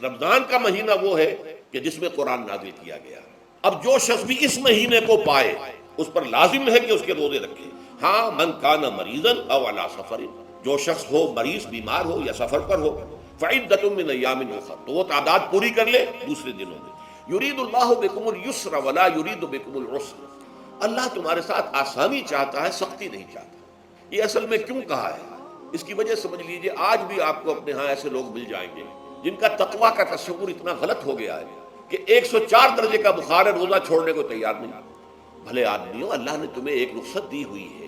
رمضان کا مہینہ وہ ہے کہ جس میں قرآن نازل کیا گیا. اب جو شخص بھی اس مہینے کو پائے اس پر لازم ہے کہ اس کے روزے رکھے. ہاں من کان مریضا او علی سفر، جو شخص ہو مریض بیمار ہو یا سفر پر ہو، فعدۃ من ایام اخر، تو وہ تعداد پوری کر لے دوسرے دنوں میں. یرید اللہ بکم اليسر ولا یرید بکم العسر، اللہ تمہارے ساتھ آسانی چاہتا ہے، سختی نہیں چاہتا. یہ اصل میں کیوں کہا ہے اس کی وجہ سمجھ لیجئے. آج بھی آپ کو اپنے ہاں ایسے لوگ مل جائیں گے جن کا تقویٰ کا تصور اتنا غلط ہو گیا ہے کہ 104 درجے کا بخار ہے، روزہ چھوڑنے کو تیار نہیں. بھلے آدمیوں، اللہ نے تمہیں ایک رخصت دی ہوئی ہے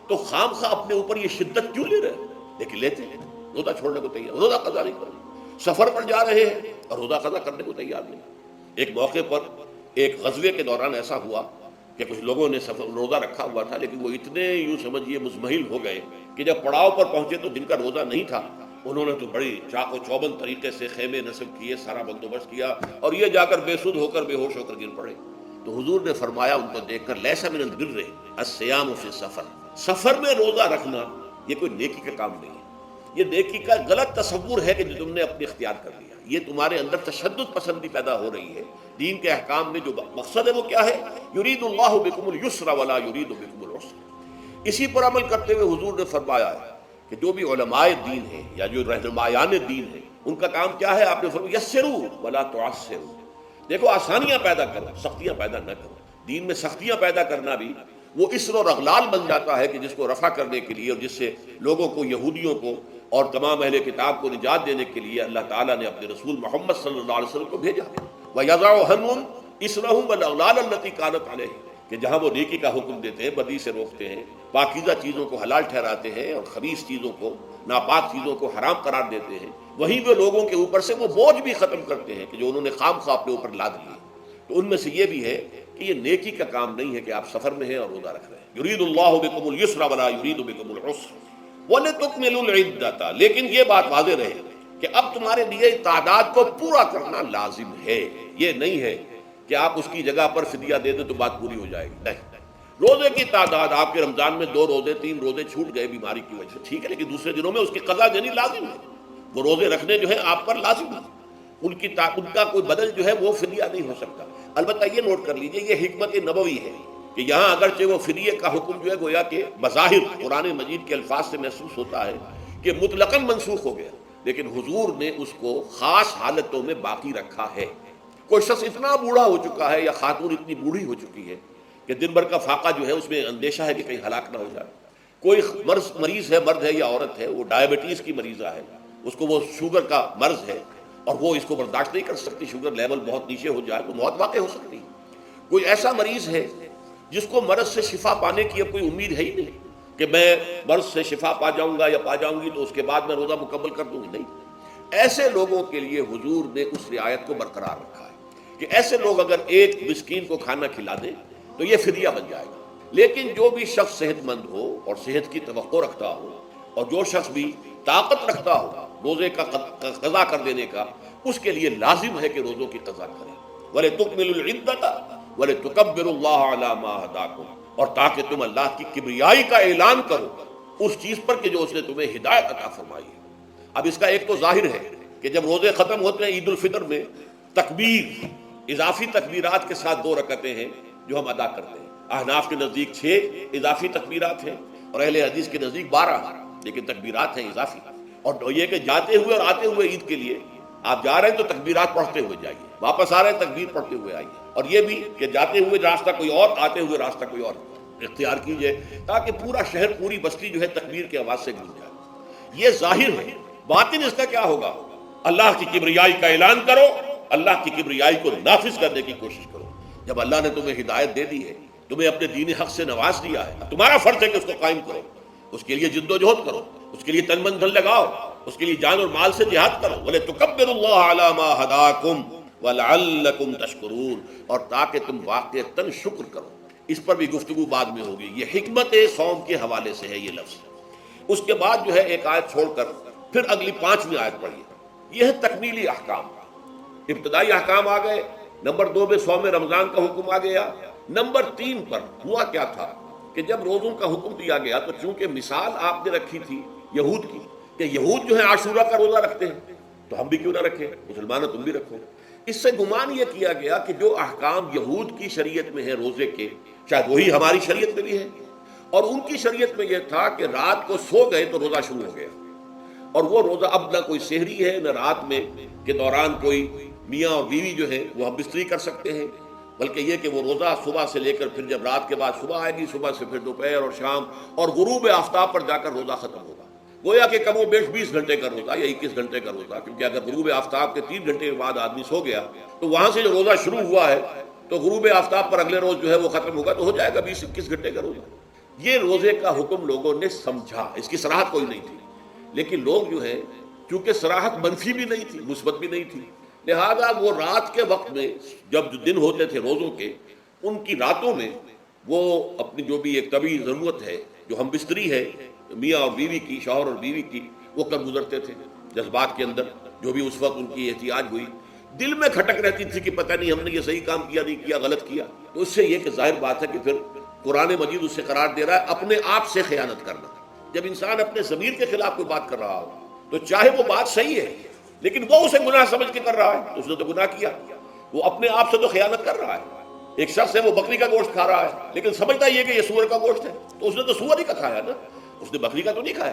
تو خام خواہ اپنے اوپر یہ شدت کیوں لے رہے؟ لیکن لیتے ہیں، روزہ چھوڑنے کو تیار، روزہ قضا نہیں کرنا. سفر پر جا رہے ہیں اور روزہ قضا کرنے کو تیار نہیں. ایک موقع پر ایک غزوے کے دوران ایسا ہوا کہ کچھ لوگوں نے روزہ رکھا ہوا تھا، لیکن وہ اتنے یوں سمجھیے مزمحل ہو گئے کہ جب پڑاؤ پر پہنچے تو جن کا روزہ نہیں تھا انہوں نے تو بڑی چاق و چوبند طریقے سے خیمے نصب کیے، سارا بندوبست کیا، اور یہ جا کر بے سود ہو کر بے ہوش ہو کر گر پڑے. تو حضور نے فرمایا ان کو دیکھ کر، لیسا من البر الصیام فی السفر، سفر میں روزہ رکھنا یہ کوئی نیکی کا کام نہیں ہے. یہ نیکی کا غلط تصور ہے کہ جو تم نے اپنے اختیار کر لیا. یہ تمہارے اندر تشدد پسندی پیدا ہو رہی ہے. دین کے احکام میں جو مقصد ہے وہ کیا ہے؟ یرید اللہ بکم اليسر ولا یرید بکم العسر. اسی پر عمل کرتے ہوئے حضور نے فرمایا ہے کہ جو بھی علماء دین ہیں یا جو رہنمایان دین ہیں ان کا کام کیا ہے؟ آپ نے فرمایا یسروا ولا تعسروا، دیکھو آسانیاں پیدا کرو، سختیاں پیدا نہ کرو. دین میں سختیاں پیدا کرنا بھی وہ اسر اور اغلال بن جاتا ہے کہ جس کو رفع کرنے کے لیے اور جس سے لوگوں کو، یہودیوں کو اور تمام اہل کتاب کو نجات دینے کے لیے اللہ تعالیٰ نے اپنے رسول محمد صلی اللہ علیہ وسلم کو بھیجا. وَيَضَعُ عَنْهُمْ إِصْرَهُمْ وَالْأَغْلَالَ الَّتِي كَانَتْ عَلَيْهِمْ، کہ جہاں وہ نیکی کا حکم دیتے ہیں، بدی سے روکتے ہیں، پاکیزہ چیزوں کو حلال ٹھہراتے ہیں اور خبیث چیزوں کو، ناپاک چیزوں کو حرام قرار دیتے ہیں، وہیں وہ لوگوں کے اوپر سے وہ بوجھ بھی ختم کرتے ہیں کہ جو انہوں نے خام خواہ اپنے اوپر لاد لیے. تو ان میں سے یہ بھی ہے کہ یہ نیکی کا کام نہیں ہے کہ آپ سفر میں ہیں اور روزہ رکھ رہے ہیں. یرید اللہ بکم اليسر ولا یرید بکم العسر وَلِتُكْمِلُوا الْعِدَّةَ، لیکن یہ بات واضح رہے کہ اب تمہارے لیے تعداد کو پورا کرنا لازم ہے. یہ نہیں ہے کہ آپ اس کی جگہ پر فدیہ دے دیں تو بات پوری ہو جائے گی. نہیں، روزے کی تعداد آپ کے رمضان میں 2 روزے 3 روزے چھوٹ گئے بیماری کی وجہ سے، ٹھیک ہے، لیکن دوسرے دنوں میں اس کی قضا دینی لازم ہے. وہ روزے رکھنے جو ہے آپ پر لازم ہے، ان کا کوئی بدل جو ہے وہ فدیہ نہیں ہو سکتا. البتہ یہ نوٹ کر لیجئے یہ حکمت نبوی ہے کہ یہاں اگرچہ وہ فدیے کا حکم جو ہے گویا کہ بظاہر قرآن مجید کے الفاظ سے محسوس ہوتا ہے کہ مطلقاً منسوخ ہو گیا، لیکن حضور نے اس کو خاص حالتوں میں باقی رکھا ہے. کوئی شخص اتنا بوڑھا ہو چکا ہے یا خاتون اتنی بوڑھی ہو چکی ہے کہ دن بھر کا فاقہ جو ہے اس میں اندیشہ ہے کہ کہیں ہلاک نہ ہو جائے. کوئی مریض ہے، مرد ہے یا عورت ہے، وہ ڈائبٹیز کی مریضہ ہے، اس کو وہ شوگر کا مرض ہے اور وہ اس کو برداشت نہیں کر سکتی، شوگر لیول بہت نیچے ہو جائے تو موت واقع ہو سکتی ہے. کوئی ایسا مریض ہے جس کو مرض سے شفا پانے کی اب کوئی امید ہے ہی نہیں کہ میں مرض سے شفا پا جاؤں گا یا پا جاؤں گی تو اس کے بعد میں روزہ مکمل کر دوں گی. نہیں، ایسے لوگوں کے لیے حضور نے اس رعایت کو برقرار رکھا ہے کہ ایسے لوگ اگر ایک مسکین کو کھانا کھلا دیں تو یہ فدیہ بن جائے گا. لیکن جو بھی شخص صحت مند ہو اور صحت کی توقع رکھتا ہو اور جو شخص بھی طاقت رکھتا ہو روزے کا قضا کر دینے کا، اس کے لیے لازم ہے کہ روزوں کی قضا کرے. وَلِتُكْمِلُوا الْعِدَّةَ وَلِتُكَبِّرُوا اللَّهَ عَلَى مَا هَدَاكُمْ، اور تاکہ تم اللہ کی کبریائی کا اعلان کرو اس چیز پر کہ جو اس نے تمہیں ہدایت عطا فرمائی ہے. اب اس کا ایک تو ظاہر ہے کہ جب روزے ختم ہوتے ہیں عید الفطر میں تکبیر، اضافی تکبیرات کے ساتھ 2 رکعتیں ہیں جو ہم ادا کرتے ہیں. احناف کے نزدیک 6 اضافی تکبیرات ہیں اور اہل حدیث کے نزدیک 12، لیکن تکبیرات ہیں اضافی. اور یہ کہ جاتے ہوئے اور آتے ہوئے عید کے لیے آپ جا رہے ہیں تو تکبیرات پڑھتے ہوئے جائیے، واپس آ رہے ہیں تکبیر پڑھتے ہوئے آئیے. اور یہ بھی کہ جاتے ہوئے راستہ کوئی اور، آتے ہوئے راستہ کوئی اور اختیار کیجئے تاکہ پورا شہر، پوری بستی جو ہے تکبیر کی آواز سے گونج جائے. یہ ظاہر ہے. باطن اس کا کیا ہوگا؟ اللہ کی کبریائی کا اعلان کرو، اللہ کی کبریائی کو نافذ کرنے کی کوشش کرو. جب اللہ نے تمہیں ہدایت دے دی ہے، تمہیں اپنے دین حق سے نواز دیا ہے، تمہارا فرض ہے کہ اس کو قائم کرو، اس کے لیے جد و جہد کرو، اس کے لیے تن من دھن لگاؤ، اس کے لیے جان اور مال سے جہاد کرو. وَلِتُكَبِّرُوا اللَّهَ عَلَى مَا هَدَاكُمْ وَلَعَلَّكُمْ تَشْكُرُونَ، اور تاکہ تم واقعتاً شکر کرو. اس پر بھی گفتگو بعد میں ہوگی. یہ حکمت صوم کے حوالے سے ہے یہ لفظ. اس کے بعد جو ہے ایک آیت چھوڑ کر پھر اگلی 5ویں آیت پڑھیے. یہ ہے تکمیلی احکام. ابتدائی احکام آ گئے. نمبر 2 میں صوم رمضان کا حکم آ گیا. نمبر 3 پر ہوا کیا تھا کہ جب روزوں کا حکم دیا گیا تو چونکہ مثال آپ نے رکھی تھی یہود کی کہ یہود جو ہے عاشورہ کا روزہ رکھتے ہیں تو ہم بھی کیوں نہ رکھیں، مسلمانوں تم بھی رکھو۔ اس سے گمان یہ کیا گیا کہ جو احکام یہود کی شریعت میں ہے روزے کے، شاید وہی ہماری شریعت میں بھی ہے، اور ان کی شریعت میں یہ تھا کہ رات کو سو گئے تو روزہ شروع ہو گیا، اور وہ روزہ اب نہ کوئی سحری ہے نہ رات میں کے دوران کوئی میاں اور بیوی جو ہے وہ ہم بستری کر سکتے ہیں، بلکہ یہ کہ وہ روزہ صبح سے لے کر پھر جب رات کے بعد صبح آئے گی، صبح سے پھر دوپہر اور شام اور غروب آفتاب پر جا کر روزہ ختم ہوگا۔ گویا کہ کم و بیش 20 گھنٹے کا روزہ یا 21 گھنٹے کا روزہ، کیونکہ اگر غروب آفتاب کے 3 گھنٹے کے بعد آدمی سو گیا تو وہاں سے جو روزہ شروع ہوا ہے تو غروب آفتاب پر اگلے روز جو ہے وہ ختم ہوگا، تو ہو جائے گا 20-21 گھنٹے کا روزہ۔ یہ روزے کا حکم لوگوں نے سمجھا، اس کی صراحت کوئی نہیں تھی، لیکن لوگ جو ہے چونکہ صراحت منفی بھی نہیں تھی مثبت بھی نہیں تھی، لہذا وہ رات کے وقت میں جب جو دن ہوتے تھے روزوں کے، ان کی راتوں میں وہ اپنی جو بھی ایک طبعی ضرورت ہے، جو ہم بستری ہے میاں اور بیوی کی، شوہر اور بیوی کی، وہ کر گزرتے تھے جذبات کے اندر، جو بھی اس وقت ان کی احتیاج ہوئی، دل میں کھٹک رہتی تھی کہ پتہ نہیں ہم نے یہ صحیح کام کیا نہیں کیا، غلط کیا۔ تو اس سے یہ کہ ظاہر بات ہے کہ پھر قرآن مجید اس سے قرار دے رہا ہے اپنے آپ سے خیانت کرنا۔ جب انسان اپنے ضمیر کے خلاف کوئی بات کر رہا ہو تو چاہے وہ بات صحیح ہے لیکن وہ اسے گناہ سمجھ کے کر رہا ہے تو اس نے تو گناہ کیا، وہ اپنے آپ سے تو خیانت کر رہا ہے۔ ایک شخص ہے وہ بکری کا گوشت کھا رہا ہے لیکن سمجھتا یہ کہ یہ سور کا گوشت ہے، تو اس نے تو سور ہی کا کھایا نا، اس نے بکری کا تو نہیں کھایا،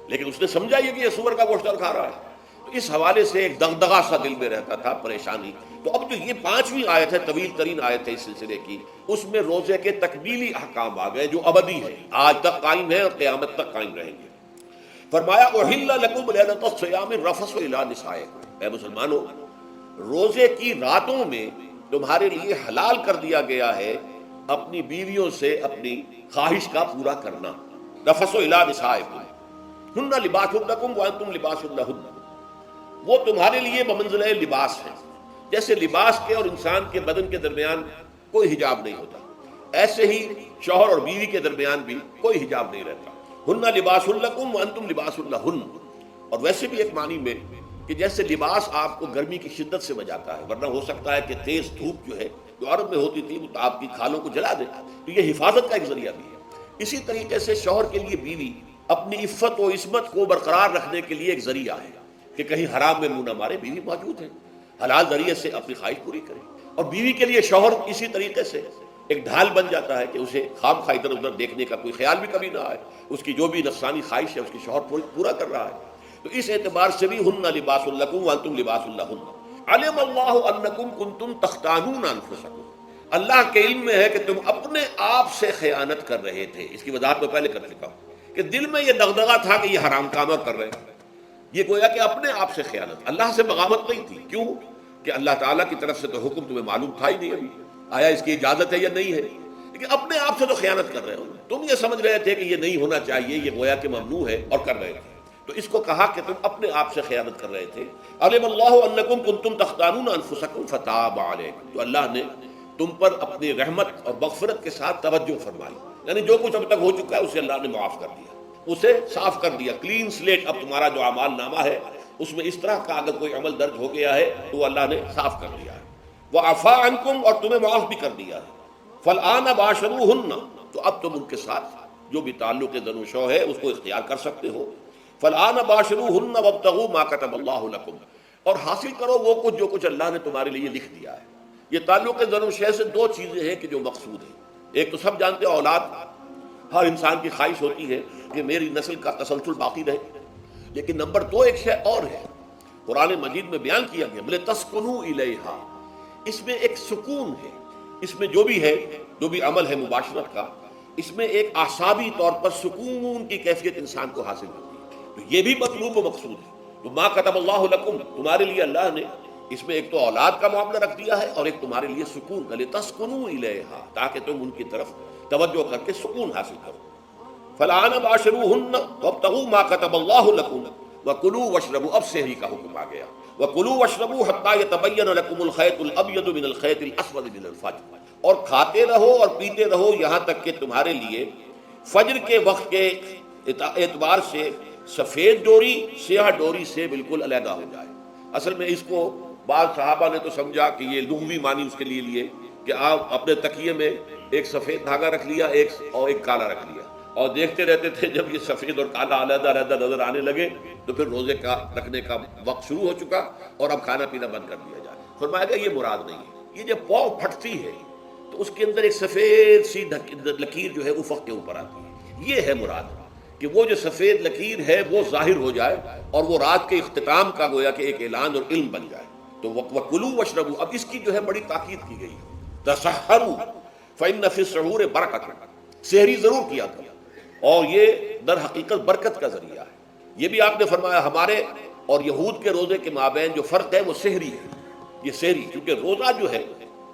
لیکن اس نے سمجھا یہ کہ یہ سور کا گوشت کھا رہا ہے۔ تو اس حوالے سے ایک دغدغہ سا دل میں رہتا تھا، پریشانی۔ تو اب جو یہ 5ویں آیت ہے، طویل ترین آیت ہے اس سلسلے کی، اس میں روزے کے تکمیلی احکام آ گئے جو ابدی ہے، آج تک قائم ہے اور قیامت تک قائم رہیں گے۔ فرمایا احل لکم لیلۃ الصیام الرفث الی نسائکم، اے مسلمانوں روزے کی راتوں میں تمہارے لیے حلال کر دیا گیا ہے اپنی بیویوں سے اپنی خواہش کا پورا کرنا۔ رفث الی نسائکم ہن لباس لکم وانتم لباس لہن، وہ تمہارے لیے بمنزلہ لباس ہے، جیسے لباس کے اور انسان کے بدن کے درمیان کوئی حجاب نہیں ہوتا، ایسے ہی شوہر اور بیوی کے درمیان بھی کوئی حجاب نہیں رہتا۔ ہن لباس لکم وانتم لباس لہن، اور ویسے بھی ایک معنی میں کہ جیسے لباس آپ کو گرمی کی شدت سے بچاتا ہے، ورنہ ہو سکتا ہے کہ تیز دھوپ جو ہے جو عرب میں ہوتی تھی وہ آپ کی کھالوں کو جلا دے، تو یہ حفاظت کا ایک ذریعہ بھی ہے۔ اسی طریقے سے شوہر کے لیے بیوی اپنی عفت و عصمت کو برقرار رکھنے کے لیے ایک ذریعہ ہے کہ کہیں حرام میں منہ نہ مارے، بیوی موجود ہے، حلال ذریعے سے اپنی خواہش پوری کرے، اور بیوی کے لیے شوہر اسی طریقے سے ایک ڈھال بن جاتا ہے کہ اسے خام خواہ ادھر ادھر دیکھنے کا کوئی خیال بھی کبھی نہ آئے، اس کی جو بھی نفسانی خواہش ہے اس کی شوہر پورا کر رہا ہے۔ تو اس اعتبار سے بھی ہن لباس لکم وانتم لباس لہن، علم اللہ انکم کنتم تختانون انفسکم، اللہ کے علم میں ہے کہ تم اپنے آپ سے خیانت کر رہے تھے۔ اس کی وضاحت میں پہلے کر چکا ہوں کہ دل میں یہ دغدغہ تھا کہ یہ حرام کام کر رہے ہیں، یہ گویا کہ اپنے آپ سے خیانت، اللہ سے بغاوت نہیں تھی۔ کیوں کہ اللہ تعالیٰ کی طرف سے تو حکم تمہیں معلوم تھا ہی نہیں ابھی، آیا اس کی اجازت ہے یا نہیں ہے، لیکن اپنے آپ سے تو خیانت کر رہے ہو، تم یہ سمجھ رہے تھے کہ یہ نہیں ہونا چاہیے، یہ گویا کہ ممنوع ہے اور کر رہے تھے، تو اس کو کہا کہ تم اپنے آپ سے خیانت کر رہے تھے۔ علم اللہ انکم کنتم تختانون انفسکم فتاب علیکم، تو اللہ نے تم پر اپنی رحمت اور مغفرت کے ساتھ توجہ فرمائی، یعنی جو کچھ اب تک ہو چکا ہے اسے اللہ نے معاف کر دیا، اسے صاف کر دیا، کلین سلیٹ۔ اب تمہارا جو اعمال نامہ ہے اس میں اس طرح کا اگر کوئی عمل درج ہو گیا ہے تو وہ اللہ نے صاف کر دیا ہے۔ وعفا عنکم، اور تمہیں معاف بھی کر دیا ہے۔ فالآن باشروہن، تو اب تم ان کے ساتھ جو بھی تعلق زن و شو ہے اس کو اختیار کر سکتے ہو۔ فالآن باشروہن وابتغوا ما کتب اللہ لکم، اور حاصل کرو وہ کچھ جو کچھ اللہ نے تمہارے لیے لکھ دیا ہے۔ یہ تعلق زن و شے سے دو چیزیں ہیں کہ جو مقصود ہیں، ایک تو سب جانتے ہیں اولاد، ہر انسان کی خواہش ہوتی ہے کہ میری نسل کا تسلسل باقی رہے، لیکن نمبر دو ایک شے اور ہے، قرآن مجید میں بیان کیا گیا لِتَسْكُنُوا إِلَيْهَا، اس میں ایک سکون ہے، اس میں جو بھی ہے، جو بھی عمل ہے مباشرت کا، اس میں ایک اعصابی طور پر سکون کی کیفیت انسان کو حاصل ہوتی ہے، تو یہ بھی مطلوب و مقصود ہے۔ تو ما کتب اللہ لکم، تمہارے لیے اللہ نے اس میں ایک تو اولاد کا معاملہ رکھ دیا ہے اور ایک تمہارے لیے سکون کا، لِتَسْكُنُوا إِلَيْهَا، تاکہ تم ان کی طرف توجہ کر کے سکون حاصل کرو۔ فالآن باشروہن وابتغوا ما کتب اللہ لکم وکلوا واشربوا، اب سحری کا حکم آ گیا، وکلوا واشربوا حتی یتبین لکم الخیط الابیض من الخیط الاسود من الفجر، اور کھاتے رہو اور پیتے رہو یہاں تک کہ تمہارے لیے فجر کے وقت کے اعتبار سے سفید ڈوری سیاہ ڈوری سے بالکل علیحدہ ہو جائے۔ اصل میں اس کو بعض صحابہ نے تو سمجھا کہ یہ لغوی معنی اس کے لیے لیے کہ آپ اپنے تکیے میں ایک سفید دھاگا رکھ لیا اور ایک کالا رکھ لیا، اور دیکھتے رہتے تھے جب یہ سفید اور کالا علیحدہ علیحدہ نظر آنے لگے تو پھر روزے کا رکھنے کا وقت شروع ہو چکا اور اب کھانا پینا بند کر دیا جائے۔ فرمایا گیا یہ مراد نہیں ہے، یہ جب پاؤں پھٹتی ہے تو اس کے اندر ایک سفید سی لکیر جو ہے افق کے اوپر آتی ہے، یہ ہے مراد، کہ وہ جو سفید لکیر ہے وہ ظاہر ہو جائے اور وہ رات کے اختتام کا گویا کہ ایک اعلان اور علم بن جائے۔ تو وَكُلُوا وَاشْرَبُوا، اب اس کی جو ہے بڑی تاکید کی گئی ہے، تَسَحَّرُوا فَإِنَّ فِي السَّحُورِ بَرَكَةً، سحری ضرور کیا تھا اور یہ در حقیقت برکت کا ذریعہ ہے۔ یہ بھی آپ نے فرمایا ہمارے اور یہود کے روزے کے مابین جو فرق ہے وہ سحری ہے، یہ سحری، کیونکہ روزہ جو ہے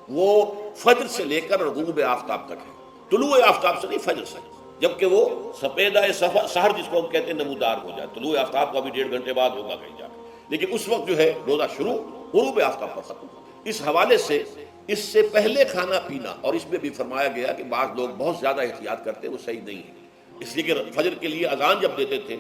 وہ فجر سے لے کر غروب آفتاب تک ہے، طلوع آفتاب سے نہیں، فجر سے، جبکہ وہ سفیدہ سحر جس کو ہم کہتے ہیں نمودار ہو جائے، طلوع آفتاب کا بھی 1.5 گھنٹے بعد ہوگا کہیں جا کے، لیکن اس وقت جو ہے روزہ شروع غروب آفتاب پر ختم۔ اس حوالے سے اس سے پہلے کھانا پینا، اور اس میں بھی فرمایا گیا کہ بعض لوگ بہت زیادہ احتیاط کرتے ہیں، وہ صحیح نہیں ہے، اس لیے کہ فجر کے لیے اذان جب دیتے تھے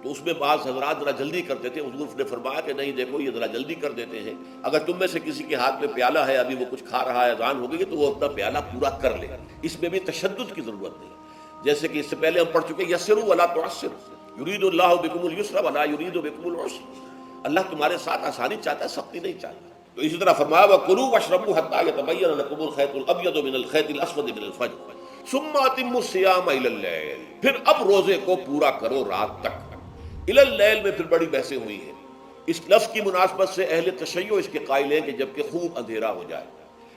تو اس میں بعض حضرات ذرا جلدی کرتے تھے، حضور نے فرمایا کہ نہیں دیکھو یہ ذرا جلدی کر دیتے ہیں، اگر تم میں سے کسی کے ہاتھ میں پیالہ ہے، ابھی وہ کچھ کھا رہا ہے، اذان ہو گئی تو وہ اپنا پیالہ پورا کر لے، اس میں بھی تشدد کی ضرورت نہیں، جیسے کہ اس سے پہلے ہم پڑھ چکے یسروا ولا تعسروا یرید اللہ بکم اليسر ولا یرید بکم العسر، اللہ تمہارے ساتھ آسانی چاہتا ہے، سختی نہیں چاہتا۔ تو اسی طرح فرمایا وَكُلُوا وَاشْرَبُوا حَتَّى يَتَبَيَّنَ لَكُمُ الْخَيْطُ الْأَبْيَضُ مِنَ الْخَيْطِ الْأَسْوَدِ مِنَ الْفَجْرِ ثُمَّ أَتِمُّوا الصِّيَامَ إِلَى اللَّيْلِ، پھر اب روزے کو پورا کرو رات تک۔ إِلَى اللَّيْلِ میں پھر بڑی بحثیں ہوئی ہیں، اس لفظ کی مناسبت سے اہل تشیع اس کے قائل ہیں کہ جبکہ خوب اندھیرا ہو جائے،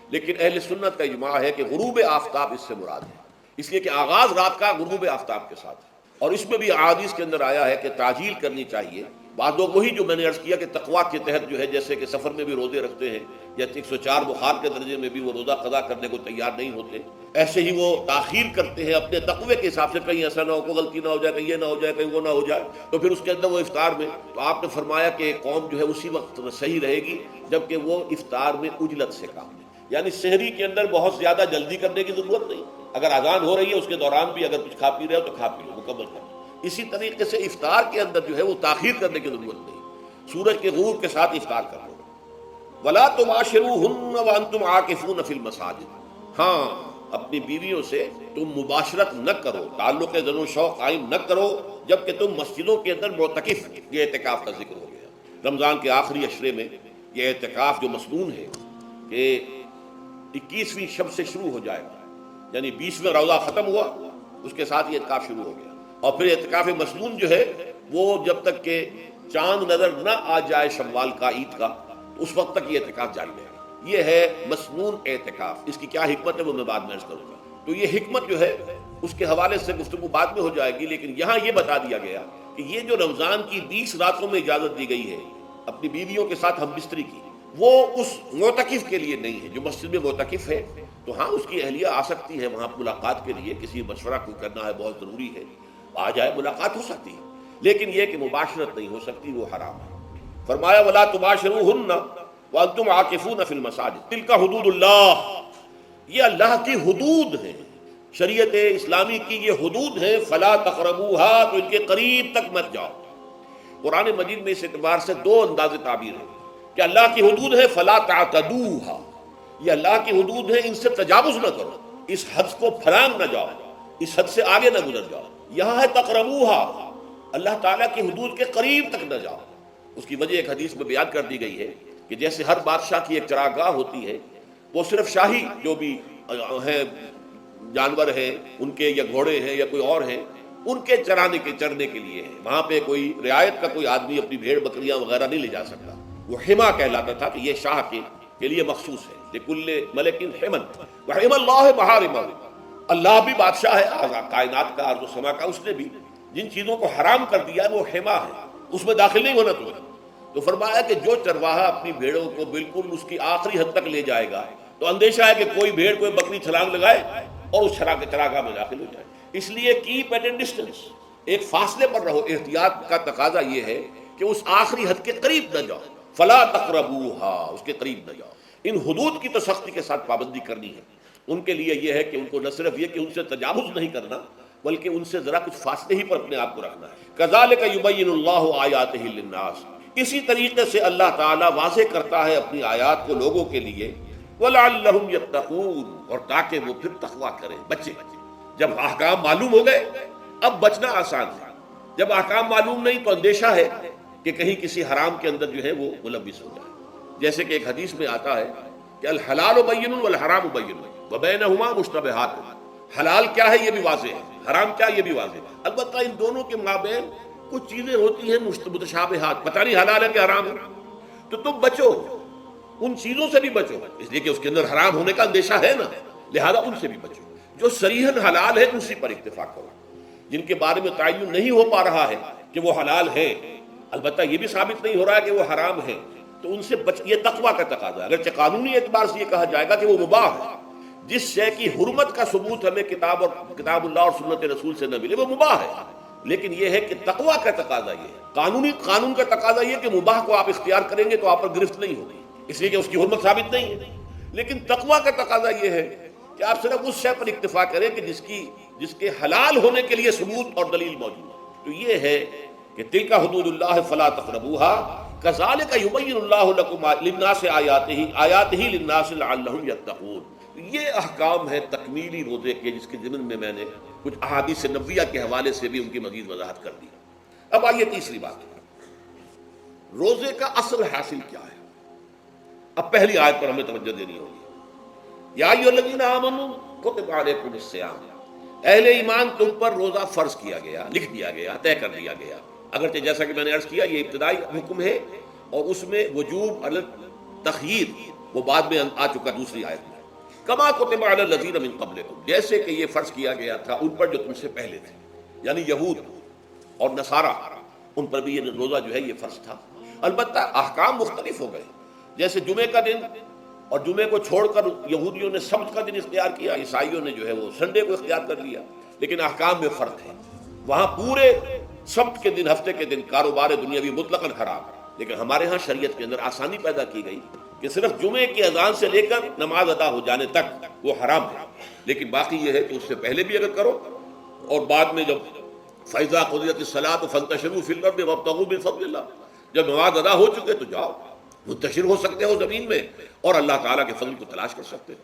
لیکن اہل سنت کا اجماع ہے کہ غروب آفتاب اس سے مراد ہے، اس لیے کہ آغاز رات کا غروب آفتاب کے ساتھ ہے، اور اس میں بھی احادیث کے اندر آیا ہے کہ تعجیل کرنی چاہیے۔ بعض لوگ وہی جو میں نے عرض کیا کہ تقویٰ کے تحت جو ہے جیسے کہ سفر میں بھی روزے رکھتے ہیں، یا 104 بخار کے درجے میں بھی وہ روزہ قضا کرنے کو تیار نہیں ہوتے، ایسے ہی وہ تاخیر کرتے ہیں اپنے تقوی کے حساب سے، کہیں ایسا نہ ہو، کوئی غلطی نہ ہو جائے، کہیں یہ نہ ہو جائے، کہیں وہ نہ ہو جائے، تو پھر اس کے اندر وہ افطار میں، تو آپ نے فرمایا کہ قوم جو ہے اسی وقت صحیح رہے گی جبکہ وہ افطار میں عجلت سے کام لے، یعنی سحری کے اندر بہت زیادہ جلدی کرنے کی ضرورت نہیں، اگر اذان ہو رہی ہے اس کے دوران بھی اگر کچھ کھا پی رہے ہو تو کھا پی لو، مکمل کرو۔ اسی طریقے سے افطار کے اندر جو ہے وہ تاخیر کرنے کی ضرورت نہیں، سورج کے غروب کے ساتھ افطار کر لو۔ وَلَا تُبَاشِرُوهُنَّ وَأَنْتُمْ عَاكِفُونَ فِي الْمَسَاجِدِ، ہاں اپنی بیویوں سے تم مباشرت نہ کرو، تعلق زن و شوق قائم نہ کرو جبکہ تم مسجدوں کے اندر معتکف، یہ اعتکاف کا ذکر ہو گیا۔ رمضان کے آخری عشرے میں یہ اعتکاف جو مسنون ہے کہ 21ویں شب سے شروع ہو جائے گا، یعنی 20واں روزہ ختم ہوا اس کے ساتھ یہ اعتکاف شروع ہو گیا، اور پھر اعتکاف مسنون جو ہے وہ جب تک کہ چاند نظر نہ آ جائے شوال کا، عید کا، اس وقت تک یہ اعتکاف جاری رہے گا۔ یہ ہے مسنون اعتکاف، اس کی کیا حکمت ہے وہ میں بعد میں عرض کروں گا۔ تو یہ حکمت جو ہے اس کے حوالے سے گفتگو بعد میں ہو جائے گی، لیکن یہاں یہ بتا دیا گیا کہ یہ جو رمضان کی 20 راتوں میں اجازت دی گئی ہے اپنی بیویوں کے ساتھ ہم بستری کی، وہ اس معتکف کے لیے نہیں ہے۔ جو مسجد میں معتکف ہے تو ہاں اس کی اہلیہ آ سکتی ہے وہاں ملاقات کے لیے، کسی مشورہ کوئی کرنا ہے بہت ضروری ہے، آ جائے، ملاقات ہو سکتی ہے، لیکن یہ کہ مباشرت نہیں ہو سکتی، وہ حرام ہے۔ فرمایا وَلَا تُبَاشِرُوهُنَّ وَأَنْتُمْ عَاكِفُونَ فِي الْمَسَاجِدِ تِلْكَ حُدُودُ اللَّهِ، یہ اللہ کی حدود ہیں، شریعت اسلامی کی یہ حدود ہیں، فَلَا تَقْرَبُوهَا، تو ان کے قریب تک مت جاؤ۔ قرآن مجید میں اس اعتبار سے دو انداز تعبیر ہے کہ اللہ کی حدود ہے فَلَا تَعْتَدُوهَا، یہ اللہ کی حدود ہے، ان سے تجاوز نہ کرو، اس حد کو پھلانگ نہ جاؤ، اس حد سے آگے نہ گزر جاؤ۔ یہاں ہے تقربوها، اللہ تعالیٰ کی حدود کے قریب تک نہ جاؤ۔ اس کی وجہ ایک حدیث میں بیان کر دی گئی ہے کہ جیسے ہر بادشاہ کی ایک چراگاہ ہوتی ہے، وہ صرف شاہی جو بھی ہیں جانور ہیں ان کے، یا گھوڑے ہیں یا کوئی اور ہیں، ان کے چرنے کے لیے ہے، وہاں پہ کوئی رعایت کا کوئی آدمی اپنی بھیڑ بکریاں وغیرہ نہیں لے جا سکتا، وہ حما کہلاتا تھا کہ یہ شاہ کے لیے مخصوص ہے، لِكُلِّ مَلَكٍ حِمًا وَحِمَ اللَّهِ مَحَارِمَهُ، اللہ بھی بادشاہ ہے کائنات کا، ارض و سما کا، اس نے بھی جن چیزوں کو حرام کر دیا ہے وہ حما ہے، اس میں داخل نہیں ہونا تمہیں۔ تو فرمایا کہ جو چرواہا اپنی بھیڑوں کو بالکل اس کی آخری حد تک لے جائے گا تو اندیشہ ہے کہ کوئی بھیڑ کوئی بکری چھلانگ لگائے اور اس چراگاہ میں داخل ہو جائے، اس لیے کیپ ایٹ اے ڈسٹینس، ایک فاصلے پر رہو۔ احتیاط کا تقاضا یہ ہے کہ اس آخری حد کے قریب نہ جاؤ، فلا تقربوہا، اس کے قریب نہ جاؤ۔ ان حدود کی تو سختی کے ساتھ پابندی کرنی ہے، ان کے لیے یہ ہے کہ ان کو نہ صرف یہ کہ ان سے تجاوز نہیں کرنا بلکہ ان سے ذرا کچھ فاصلے ہی پر اپنے آپ کو رکھنا ہے۔ کذالک یبین اللہ آیاتہ للناس، اسی طریقے سے اللہ تعالیٰ واضح کرتا ہے اپنی آیات کو لوگوں کے لیے، وَلَعَلَّهُمْ يَتَّقُونَ، اور تاکہ وہ پھر تقویٰ کریں، بچے۔ جب احکام معلوم ہو گئے اب بچنا آسان ہے، جب احکام معلوم نہیں تو اندیشہ ہے کہ کہیں کسی حرام کے اندر جو ہے وہ ملوث ہو جائے. جیسے کہ ایک حدیث میں آتا ہے کہ الحلال بین والحرام بین وبینہما مشتبہات، حلال کیا ہے یہ بھی واضح ہے، حرام کیا ہے یہ بھی واضح ہے. البتہ ان دونوں کے مابین کچھ چیزیں ہوتی ہیں متشابہات، پتہ نہیں حلال ہے کہ حرام ہے، تو تم بچو، ان چیزوں سے بھی بچو، اس لیے کہ اس کے اندر حرام ہونے کا اندیشہ ہے نا، لہذا ان سے بھی بچو. جو صریحاً حلال ہے اسی پر اکتفا کرو، جن کے بارے میں تعین نہیں ہو پا رہا ہے کہ وہ حلال ہے، البتہ یہ بھی ثابت نہیں ہو رہا ہے کہ وہ حرام ہے، تو ان سے یہ تقویٰ کا تقاضا ہے. اگرچہ قانونی اعتبار سے یہ کہا جائے گا کہ وہ مباح ہے، جس شے کی حرمت کا ثبوت ہمیں کتاب اللہ اور سنت رسول سے نہ ملے وہ مباح ہے، لیکن یہ ہے کہ تقویٰ کا تقاضا یہ ہے، قانون کا تقاضا یہ کہ مباح کو آپ اختیار کریں گے تو آپ پر گرفت نہیں ہوگی، اس لیے کہ اس کی حرمت ثابت نہیں ہے. لیکن تقویٰ کا تقاضا یہ ہے کہ آپ صرف اس شے پر اکتفا کریں کہ جس کے حلال ہونے کے لیے ثبوت اور دلیل موجود ہے. تو یہ ہے کہ تلک حدود اللہ فلا تقربوها کذالک یبین اللہ لکم للناس آیاتہ للناس لعلہم یتقون. یہ احکام ہے تکمیلی روزے کے، جس کے ضمن میں میں نے کچھ احادیث نبویہ کے حوالے سے بھی ان کی مزید وضاحت کر دی. اب آئیے تیسری بات، روزے کا اصل حاصل کیا ہے. اب پہلی آیت پر ہمیں توجہ دینی ہوگی، یا ایھا الذین آمنوا کتب علیکم الصیام، اہل ایمان تم پر روزہ فرض کیا گیا، لکھ دیا گیا، طے کر دیا گیا. اگرچہ جیسا کہ میں نے عرض کیا یہ ابتدائی حکم ہے اور اس میں وجوب علی التخییر وہ بعد میں آ چکا دوسری آیت میں. کما کتب علی الذین من قبلکم، جیسے کہ یہ فرض کیا گیا تھا ان پر جو تم سے پہلے تھے، یعنی یہود اور نصارہ، ان پر بھی یہ روزہ جو ہے یہ فرض تھا. البتہ احکام مختلف ہو گئے، جیسے جمعے کا دن اور جمعے کو چھوڑ کر یہودیوں نے سبت کا دن اختیار کیا، عیسائیوں نے جو ہے وہ سنڈے کو اختیار کر لیا، لیکن احکام میں فرق ہے. وہاں پورے سبت کے دن، ہفتے کے دن کاروبار دنیاوی مطلقاً حرام ہے، لیکن ہمارے ہاں شریعت کے اندر آسانی پیدا کی گئی کہ صرف جمعے کی اذان سے لے کر نماز ادا ہو جانے تک وہ حرام ہے، لیکن باقی یہ ہے کہ اس سے پہلے بھی اگر کرو اور بعد میں جب فَإِذَا قُضِيَتِ الصَّلَاةُ فَانتَشِرُوا فِي الْأَرْضِ وَابْتَغُوا مِن فَضْلِ اللَّهِ، جب نماز ادا ہو چکے تو جاؤ منتشر ہو سکتے ہو زمین میں اور اللہ تعالیٰ کے فضل کو تلاش کر سکتے ہو.